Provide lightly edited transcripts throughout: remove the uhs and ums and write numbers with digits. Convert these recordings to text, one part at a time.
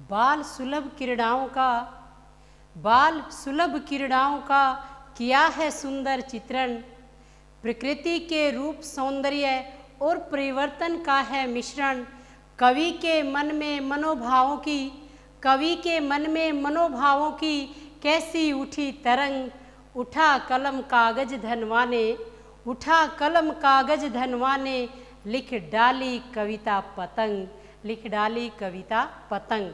बाल सुलभ क्रीड़ाओं का, बाल सुलभ क्रीड़ाओं का किया है सुंदर चित्रण। प्रकृति के रूप सौंदर्य और परिवर्तन का है मिश्रण। कवि के मन में मनोभावों की, कवि के मन में मनोभावों की कैसी उठी तरंग। उठा कलम कागज धनवा ने, उठा कलम कागज धनवा ने, लिख डाली कविता पतंग, लिख डाली कविता पतंग।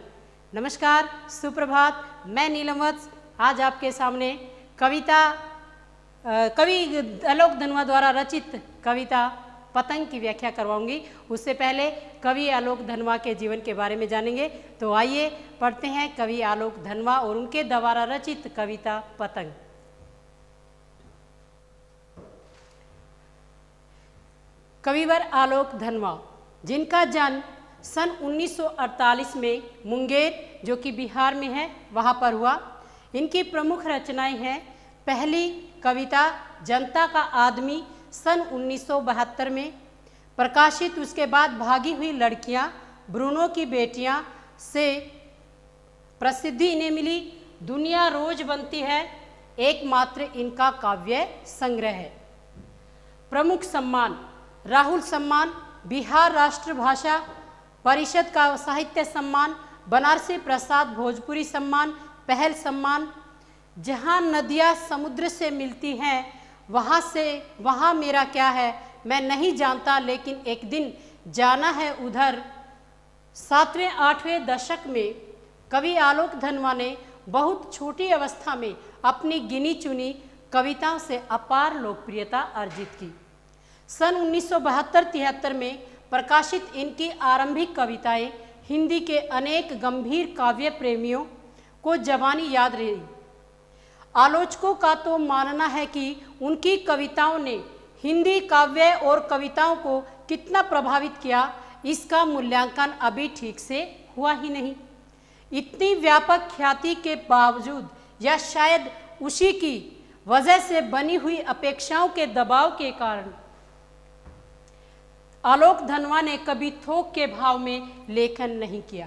नमस्कार, सुप्रभात। मैं नीलम वत्स आज आपके सामने कविता कवि आलोक धनवा द्वारा रचित कविता पतंग की व्याख्या करवाऊंगी। उससे पहले कवि आलोक धनवा के जीवन के बारे में जानेंगे। तो आइए पढ़ते हैं कवि आलोक धनवा और उनके द्वारा रचित कविता पतंग। कविवर आलोक धनवा, जिनका जन्म सन 1948 में मुंगेर, जो कि बिहार में है, वहाँ पर हुआ। इनकी प्रमुख रचनाएं हैं पहली कविता जनता का आदमी सन 1972 में प्रकाशित। उसके बाद भागी हुई लड़कियां, ब्रूनो की बेटियां से प्रसिद्धि इन्हें मिली। दुनिया रोज बनती है एकमात्र इनका काव्य संग्रह है। प्रमुख सम्मान राहुल सम्मान, बिहार राष्ट्र भाषा परिषद का साहित्य सम्मान, बनारसी प्रसाद भोजपुरी सम्मान, पहल सम्मान। जहाँ नदियाँ समुद्र से मिलती हैं वहाँ मेरा क्या है, मैं नहीं जानता लेकिन एक दिन जाना है उधर। 7वें 8वें दशक में कवि आलोक धनवा ने बहुत छोटी अवस्था में अपनी गिनी चुनी कविताओं से अपार लोकप्रियता अर्जित की। सन 1972-73 में प्रकाशित इनकी आरंभिक कविताएं हिंदी के अनेक गंभीर काव्य प्रेमियों को जवानी याद रही। आलोचकों का तो मानना है कि उनकी कविताओं ने हिंदी काव्य और कविताओं को कितना प्रभावित किया, इसका मूल्यांकन अभी ठीक से हुआ ही नहीं। इतनी व्यापक ख्याति के बावजूद या शायद उसी की वजह से बनी हुई अपेक्षाओं के दबाव के कारण आलोक धनवा ने कभी थोक के भाव में लेखन नहीं किया।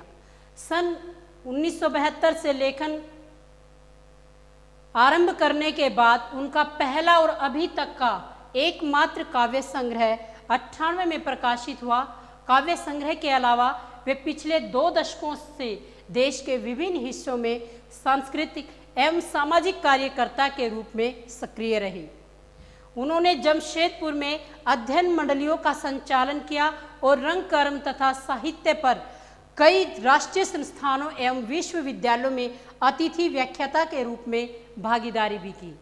सन 1972 से लेखन आरंभ करने के बाद उनका पहला और अभी तक का एकमात्र काव्य संग्रह 98 में प्रकाशित हुआ। काव्य संग्रह के अलावा वे पिछले 2 दशकों से देश के विभिन्न हिस्सों में सांस्कृतिक एवं सामाजिक कार्यकर्ता के रूप में सक्रिय रहे। उन्होंने जमशेदपुर में अध्ययन मंडलियों का संचालन किया और रंगकर्म तथा साहित्य पर कई राष्ट्रीय संस्थानों एवं विश्वविद्यालयों में अतिथि व्याख्याता के रूप में भागीदारी भी की।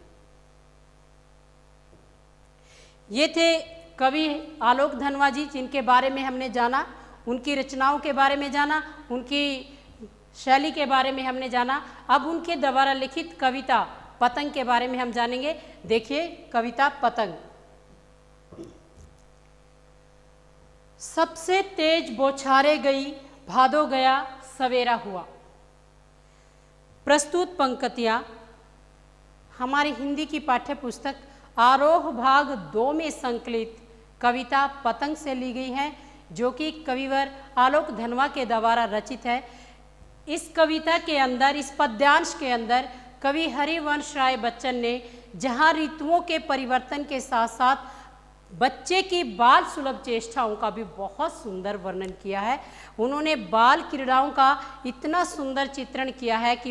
ये थे कवि आलोक धनवा जी, जिनके बारे में हमने जाना, उनकी रचनाओं के बारे में जाना, उनकी शैली के बारे में हमने जाना। अब उनके द्वारा लिखित कविता पतंग के बारे में हम जानेंगे। देखिए कविता पतंग। सबसे तेज बौछारे गई, भादो गया सवेरा हुआ। प्रस्तुत पंक्तियाँ हमारी हिंदी की पाठ्य पुस्तक आरोह भाग 2 में संकलित कविता पतंग से ली गई है, जो कि कविवर आलोक धनवा के द्वारा रचित है। इस कविता के अंदर, इस पद्यांश के अंदर कवि हरिवंश राय बच्चन ने जहाँ ऋतुओं के परिवर्तन के साथ साथ बच्चे की बाल सुलभ चेष्टाओं का भी बहुत सुंदर वर्णन किया है। उन्होंने बाल क्रीड़ाओं का इतना सुंदर चित्रण किया है कि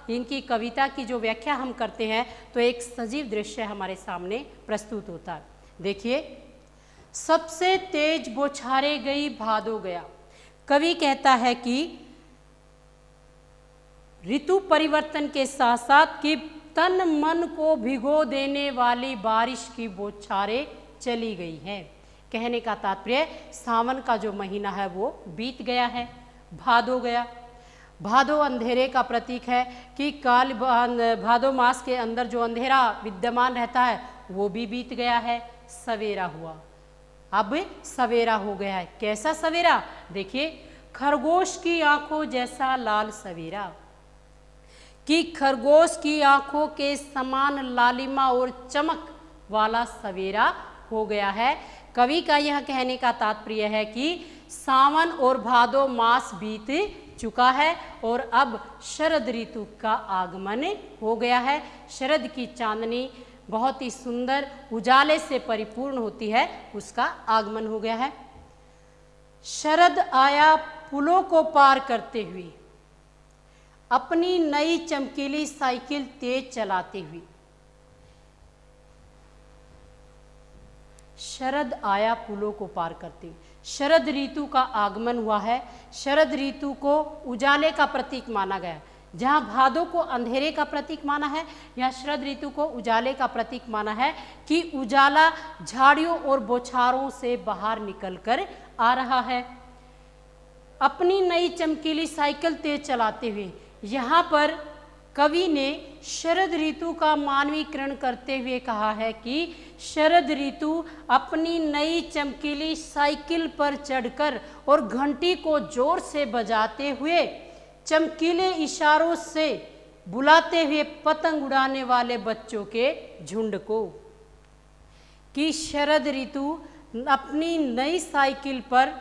इनकी कविता की जो व्याख्या हम करते हैं तो एक सजीव दृश्य हमारे सामने प्रस्तुत होता है। देखिए, सबसे तेज बौछारे गई भादो गया। कवि कहता है कि ऋतु परिवर्तन के साथ साथ कि तन मन को भिगो देने वाली बारिश की बौछारें चली गई हैं। कहने का तात्पर्य सावन का जो महीना है वो बीत गया है, भादो गया। भादो अंधेरे का प्रतीक है कि भादो मास के अंदर जो अंधेरा विद्यमान रहता है वो भी बीत गया है। सवेरा हुआ, अब सवेरा हो गया है। कैसा सवेरा? देखिए, खरगोश की आंखों जैसा लाल सवेरा, कि खरगोश की आंखों के समान लालिमा और चमक वाला सवेरा हो गया है। कवि का यह कहने का तात्पर्य है कि सावन और भादो मास बीत चुका है और अब शरद ऋतु का आगमन हो गया है। शरद की चांदनी बहुत ही सुंदर उजाले से परिपूर्ण होती है, उसका आगमन हो गया है। शरद आया पुलों को पार करते हुए, अपनी नई चमकीली साइकिल तेज चलाते हुए। शरद आया पुलों को पार करते हुए, शरद ऋतु का आगमन हुआ है। शरद ऋतु को उजाले का प्रतीक माना गया। जहाँ भादों को अंधेरे का प्रतीक माना है, यहाँ शरद ऋतु को उजाले का प्रतीक माना है कि उजाला झाड़ियों और बौछारों से बाहर निकलकर आ रहा है। अपनी नई चमकीली साइकिल तेज चलाते हुए, यहाँ पर कवि ने शरद ऋतु का मानवीकरण करते हुए कहा है कि शरद ऋतु अपनी नई चमकीली साइकिल पर चढ़कर और घंटी को जोर से बजाते हुए, चमकीले इशारों से बुलाते हुए पतंग उड़ाने वाले बच्चों के झुंड को, कि शरद ऋतु अपनी नई साइकिल पर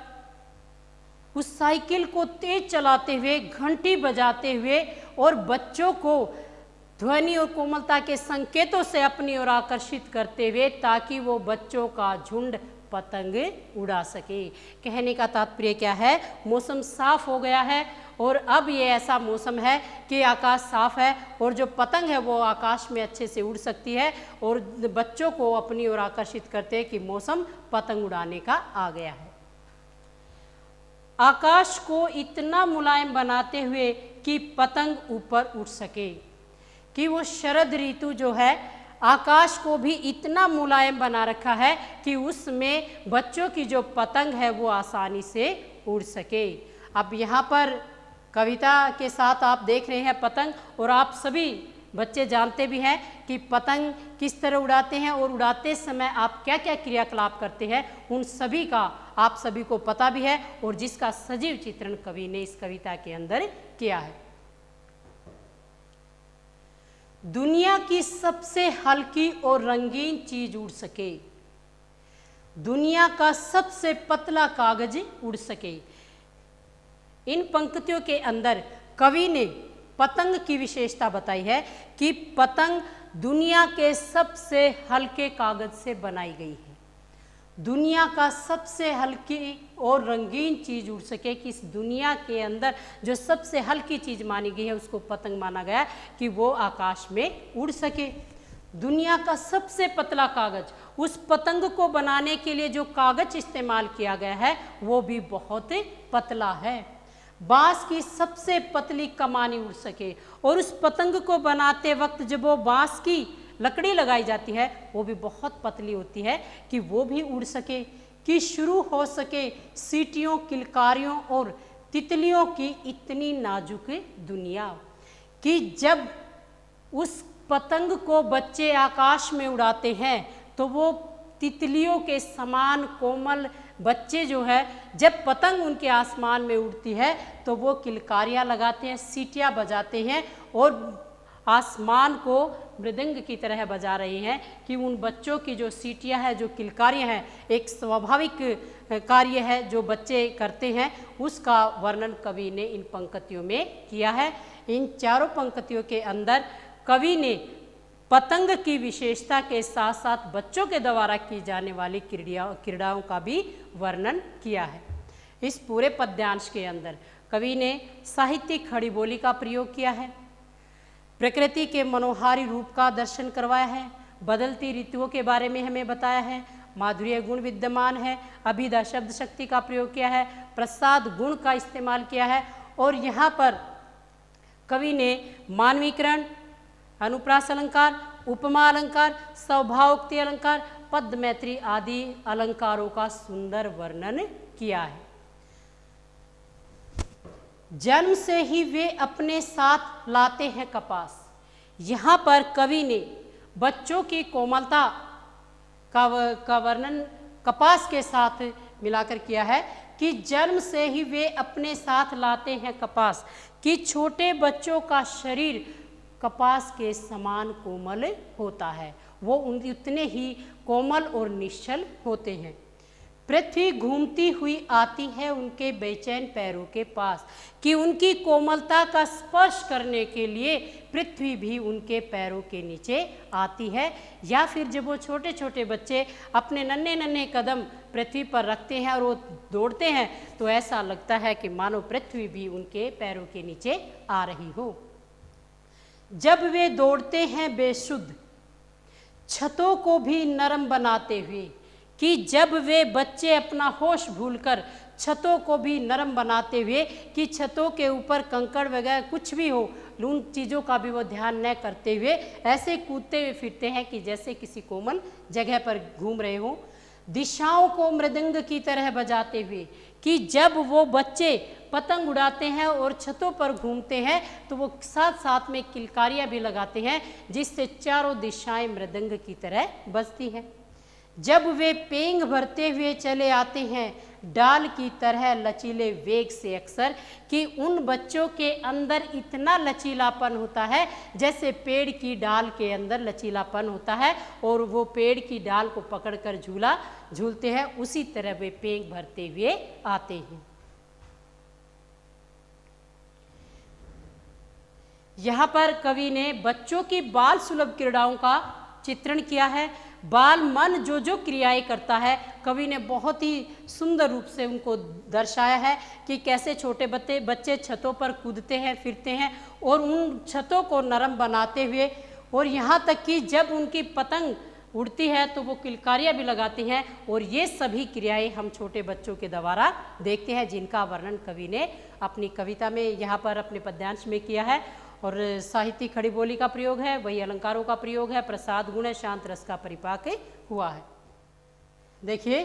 उस साइकिल को तेज चलाते हुए, घंटी बजाते हुए और बच्चों को ध्वनि और कोमलता के संकेतों से अपनी ओर आकर्षित करते हुए, ताकि वो बच्चों का झुंड पतंग उड़ा सके। कहने का तात्पर्य क्या है? मौसम साफ हो गया है और अब ये ऐसा मौसम है कि आकाश साफ है और जो पतंग है वो आकाश में अच्छे से उड़ सकती है और बच्चों को अपनी ओर आकर्षित करते हैं कि मौसम पतंग उड़ाने का आ गया है। आकाश को इतना मुलायम बनाते हुए कि पतंग ऊपर उड़ सके, कि वो शरद ऋतु जो है आकाश को भी इतना मुलायम बना रखा है कि उसमें बच्चों की जो पतंग है वो आसानी से उड़ सके। अब यहाँ पर कविता के साथ आप देख रहे हैं पतंग, और आप सभी बच्चे जानते भी हैं कि पतंग किस तरह उड़ाते हैं और उड़ाते समय आप क्या क्या क्रियाकलाप करते हैं, उन सभी का आप सभी को पता भी है और जिसका सजीव चित्रण कवि ने इस कविता के अंदर किया है। दुनिया की सबसे हल्की और रंगीन चीज उड़ सके, दुनिया का सबसे पतला कागज उड़ सके। इन पंक्तियों के अंदर कवि ने पतंग की विशेषता बताई है कि पतंग दुनिया के सबसे हल्के कागज से बनाई गई है। दुनिया का सबसे हल्की और रंगीन चीज उड़ सके, कि इस दुनिया के अंदर जो सबसे हल्की चीज मानी गई है उसको पतंग माना गया कि वो आकाश में उड़ सके। दुनिया का सबसे पतला कागज, उस पतंग को बनाने के लिए जो कागज इस्तेमाल किया गया है वो भी बहुत पतला है। बांस की सबसे पतली कमानी उड़ सके, और उस पतंग को बनाते वक्त जब वो बांस की लकड़ी लगाई जाती है वो भी बहुत पतली होती है कि वो भी उड़ सके, कि शुरू हो सके सीटियों, किलकारियों और तितलियों की इतनी नाजुक दुनिया, कि जब उस पतंग को बच्चे आकाश में उड़ाते हैं तो वो तितलियों के समान कोमल बच्चे जो है, जब पतंग उनके आसमान में उड़ती है तो वो किलकारियाँ लगाते हैं, सीटियाँ बजाते हैं और आसमान को मृदंग की तरह बजा रहे हैं, कि उन बच्चों की जो सीटियाँ हैं, जो किलकारियाँ हैं, एक स्वाभाविक कार्य है जो बच्चे करते हैं, उसका वर्णन कवि ने इन पंक्तियों में किया है। इन चारों पंक्तियों के अंदर कवि ने पतंग की विशेषता के साथ साथ बच्चों के द्वारा की जाने वाली क्रीड़ाओं का भी वर्णन किया है। इस पूरे पद्यांश के अंदर कवि ने साहित्यिक खड़ी बोली का प्रयोग किया है, प्रकृति के मनोहारी रूप का दर्शन करवाया है, बदलती ऋतुओं के बारे में हमें बताया है, माधुर्य गुण विद्यमान है, अभिधा शब्द शक्ति का प्रयोग किया है, प्रसाद गुण का इस्तेमाल किया है, और यहाँ पर कवि ने मानवीकरण, अनुप्रास अलंकार, उपमा अलंकार, स्वभावोक्ति अलंकार, पद मैत्री आदि अलंकारों का सुंदर वर्णन किया है। जन्म से ही वे अपने साथ लाते हैं कपास। यहाँ पर कवि ने बच्चों की कोमलता का वर्णन कपास के साथ मिलाकर किया है, कि जन्म से ही वे अपने साथ लाते हैं कपास, कि छोटे बच्चों का शरीर कपास के समान कोमल होता है, वो उतने ही कोमल और निश्चल होते हैं। पृथ्वी घूमती हुई आती है उनके बेचैन पैरों के पास, कि उनकी कोमलता का स्पर्श करने के लिए पृथ्वी भी उनके पैरों के नीचे आती है। या फिर जब वो छोटे छोटे बच्चे अपने नन्हे नन्हे कदम पृथ्वी पर रखते हैं और वो दौड़ते हैं, तो ऐसा लगता है कि मानो पृथ्वी भी उनके पैरों के नीचे आ रही हो। जब वे दौड़ते हैं बेसुध, छतों को भी नरम बनाते हुए, कि जब वे बच्चे अपना होश भूलकर छतों को भी नरम बनाते हुए, कि छतों के ऊपर कंकड़ वगैरह कुछ भी हो, उन चीज़ों का भी वो ध्यान न करते हुए ऐसे कूदते हुए फिरते हैं कि जैसे किसी कोमल जगह पर घूम रहे हों। दिशाओं को मृदंग की तरह बजाते हुए, कि जब वो बच्चे पतंग उड़ाते हैं और छतों पर घूमते हैं तो वो साथ साथ में किलकारियाँ भी लगाते हैं, जिससे चारों दिशाएं मृदंग की तरह बजती हैं। जब वे पेंग भरते हुए चले आते हैं डाल की तरह लचीले वेग से, अक्सर कि उन बच्चों के अंदर इतना लचीलापन होता है जैसे पेड़ की डाल के अंदर लचीलापन होता है और वो पेड़ की डाल को पकड़कर झूला झूलते हैं, उसी तरह वे पेंग भरते हुए आते हैं। यहाँ पर कवि ने बच्चों की बाल सुलभ क्रीड़ाओं का चित्रण किया है। बाल मन जो जो क्रियाएं करता है, कवि ने बहुत ही सुंदर रूप से उनको दर्शाया है कि कैसे छोटे बच्चे छतों पर कूदते हैं फिरते हैं और उन छतों को नरम बनाते हुए, और यहाँ तक कि जब उनकी पतंग उड़ती है तो वो किलकारियाँ भी लगाती हैं। और ये सभी क्रियाएं हम छोटे बच्चों के द्वारा देखते हैं, जिनका वर्णन कवि ने अपनी कविता में यहाँ पर अपने पद्यांश में किया है। और साहित्यिक खड़ी बोली का प्रयोग है, वही अलंकारों का प्रयोग है, प्रसाद गुण है, शांत रस का परिपाक हुआ है। देखिए,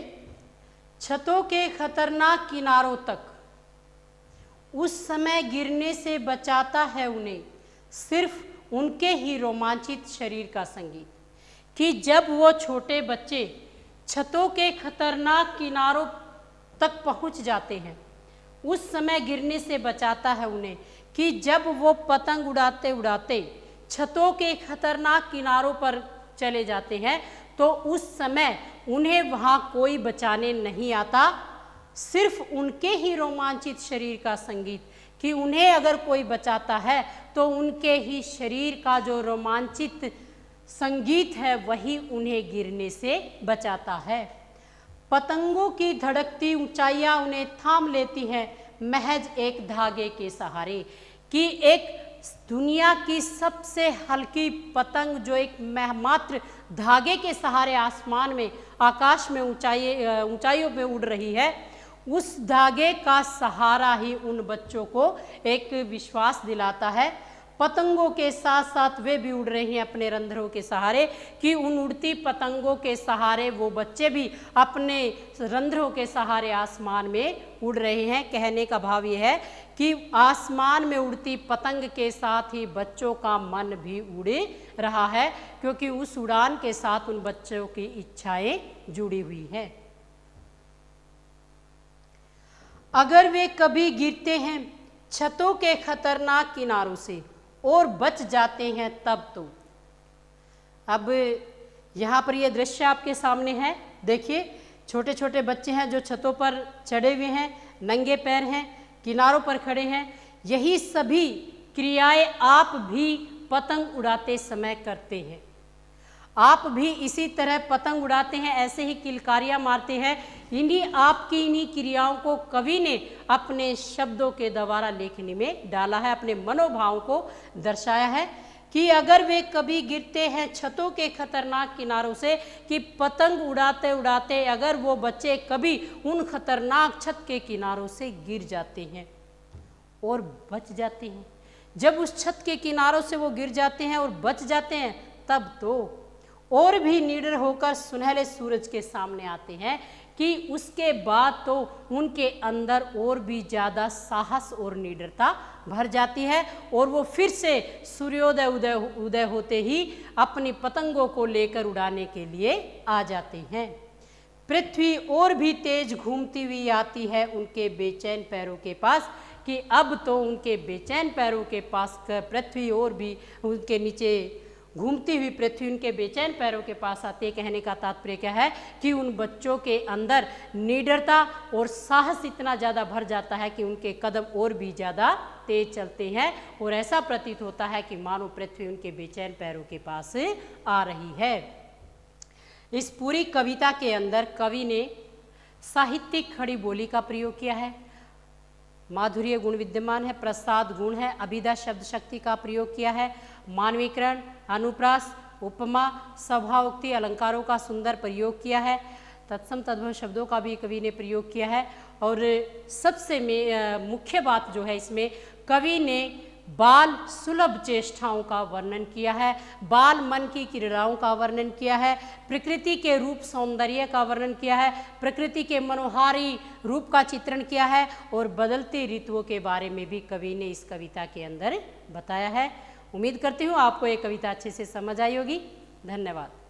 छतों के खतरनाक किनारों तक उस समय गिरने से बचाता है उन्हें सिर्फ उनके ही रोमांचित शरीर का संगीत, कि जब वो छोटे बच्चे छतों के खतरनाक किनारों तक पहुंच जाते हैं, उस समय गिरने से बचाता है उन्हें, कि जब वो पतंग उड़ाते उड़ाते छतों के खतरनाक किनारों पर चले जाते हैं तो उस समय उन्हें वहाँ कोई बचाने नहीं आता, सिर्फ उनके ही रोमांचित शरीर का संगीत, कि उन्हें अगर कोई बचाता है तो उनके ही शरीर का जो रोमांचित संगीत है वही उन्हें गिरने से बचाता है। पतंगों की धड़कती ऊंचाइयां उन्हें थाम लेती हैं महज एक धागे के सहारे, कि एक दुनिया की सबसे हल्की पतंग जो एक मात्र धागे के सहारे आसमान में आकाश में ऊंचाइयों पे उड़ रही है, उस धागे का सहारा ही उन बच्चों को एक विश्वास दिलाता है। पतंगों के साथ साथ वे भी उड़ रही हैं अपने रंध्रों के सहारे, कि उन उड़ती पतंगों के सहारे वो बच्चे भी अपने रंध्रों के सहारे आसमान में उड़ रहे हैं। कहने का भाव ये है कि आसमान में उड़ती पतंग के साथ ही बच्चों का मन भी उड़ रहा है, क्योंकि उस उड़ान के साथ उन बच्चों की इच्छाएं जुड़ी हुई हैं। अगर वे कभी गिरते हैं छतों के खतरनाक किनारों से और बच जाते हैं तब तो। अब यहाँ पर ये दृश्य आपके सामने है, देखिए छोटे छोटे बच्चे हैं जो छतों पर चढ़े हुए हैं, नंगे पैर हैं, किनारों पर खड़े हैं। यही सभी क्रियाएं आप भी पतंग उड़ाते समय करते हैं। आप भी इसी तरह पतंग उड़ाते हैं, ऐसे ही किलकारियाँ मारते हैं। इन्हीं क्रियाओं को कवि ने अपने शब्दों के द्वारा लेखनी में डाला है, अपने मनोभावों को दर्शाया है, कि अगर वे कभी गिरते हैं छतों के खतरनाक किनारों से, कि पतंग उड़ाते उड़ाते अगर वो बच्चे कभी उन खतरनाक छत के किनारों से गिर जाते हैं और बच जाते हैं, जब उस छत के किनारों से वो गिर जाते हैं और बच जाते हैं, तब तो और भी निडर होकर सुनहले सूरज के सामने आते हैं, कि उसके बाद तो उनके अंदर और भी ज़्यादा साहस और निडरता भर जाती है और वो फिर से सूर्योदय उदय होते ही अपनी पतंगों को लेकर उड़ाने के लिए आ जाते हैं। पृथ्वी और भी तेज घूमती हुई आती है उनके बेचैन पैरों के पास, कि अब तो उनके बेचैन पैरों के पास पृथ्वी और भी उनके नीचे घूमती हुई पृथ्वी उनके बेचैन पैरों के पास आती है। कहने का तात्पर्य क्या है कि उन बच्चों के अंदर निडरता और साहस इतना ज़्यादा भर जाता है कि उनके कदम और भी ज़्यादा तेज चलते हैं और ऐसा प्रतीत होता है कि मानो पृथ्वी उनके बेचैन पैरों के पास आ रही है। इस पूरी कविता के अंदर कवि ने साहित्यिक खड़ी बोली का प्रयोग किया है, माधुर्य गुण विद्यमान है, प्रसाद गुण है, अभिधा शब्द शक्ति का प्रयोग किया है, मानवीकरण, अनुप्रास, उपमा, सभाउक्ति, अलंकारों का सुंदर प्रयोग किया है, तत्सम तद्भव शब्दों का भी कवि ने प्रयोग किया है। और सबसे मुख्य बात जो है इसमें कवि ने बाल सुलभ चेष्टाओं का वर्णन किया है, बाल मन की क्रीड़ाओं का वर्णन किया है, प्रकृति के रूप सौंदर्य का वर्णन किया है, प्रकृति के मनोहारी रूप का चित्रण किया है और बदलते ऋतुओं के बारे में भी कवि ने इस कविता के अंदर बताया है। उम्मीद करती हूँ आपको ये कविता अच्छे से समझ आई होगी। धन्यवाद।